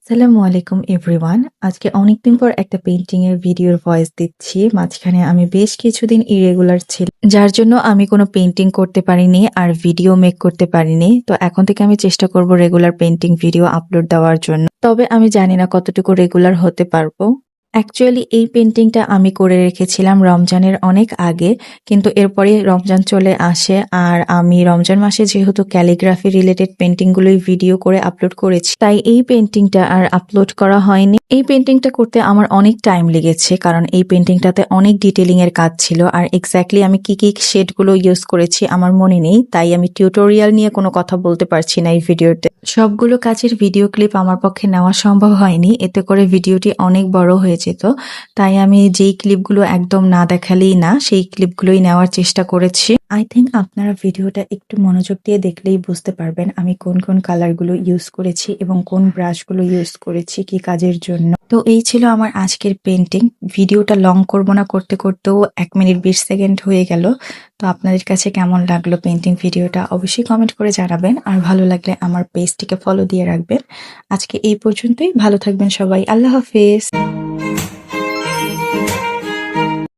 আসসালামু আলাইকুম এভরিওয়ান। আজকে অনেকদিন পর একটা পেইন্টিং এর ভিডিওর ভয়েস দিচ্ছি। মাঝখানে আমি বেশ কিছুদিন ইরেগুলার ছিলাম। যার জন্য আমি কোনো পেইন্টিং করতে পারিনি আর ভিডিও মেক করতে পারিনি। তো এখন থেকে আমি চেষ্টা করব রেগুলার পেইন্টিং ভিডিও আপলোড দেওয়ার জন্য। তবে আমি জানি না কতটুকু রেগুলার হতে পারবো। অ্যাকচুয়ালি এই পেইন্টিংটা আমি করে রেখেছিলাম রমজানের অনেক আগে, কিন্তু এরপরে রমজান চলে আসে আর আমি রমজান মাসে যেহেতু ক্যালিগ্রাফি রিলেটেড পেইন্টিংগুলোই ভিডিও করে আপলোড করেছি, তাই এই পেইন্টিংটা আর আপলোড করা হয়নি। এই পেইন্টিংটা করতে আমার অনেক টাইম লেগেছে, কারণ এই পেইন্টিংটাতে অনেক ডিটেলিং এর কাজ ছিল আর এক্স্যাক্টলি আমি কি কি শেডগুলো ইউজ করেছি আমার মনে নেই, তাই আমি টিউটোরিয়াল নিয়ে কোনো কথা বলতে পারছি না এই ভিডিওতে। সবগুলো কাজের ভিডিও ক্লিপ আমার পক্ষে নেওয়া সম্ভব হয়নি, এতে করে ভিডিওটি অনেক বড় হয়ে যেত। তাই আমি যেই ক্লিপগুলো একদম না দেখালেই না, সেই ক্লিপগুলোই নেওয়ার চেষ্টা করেছি। আই থিঙ্ক আপনারা ভিডিওটা একটু মনোযোগ দিয়ে দেখলেই বুঝতে পারবেন আমি কোন কোন কালারগুলো ইউজ করেছি এবং কোন ব্রাশগুলো ইউজ করেছি কি কাজের জন্য। তো এই ছিল আমার আজকের পেইন্টিং। ভিডিওটা লং করব না, করতে করতেও 1 মিনিট 20 সেকেন্ড হয়ে গেল। তো আপনাদের কাছে কেমন লাগলো পেইন্টিং ভিডিওটা অবশ্যই কমেন্ট করে জানাবেন, আর ভালো লাগলে আমার পেজটিকে ফলো দিয়ে রাখবেন। আজকে এই পর্যন্তই, ভালো থাকবেন সবাই, আল্লাহ হাফেজ।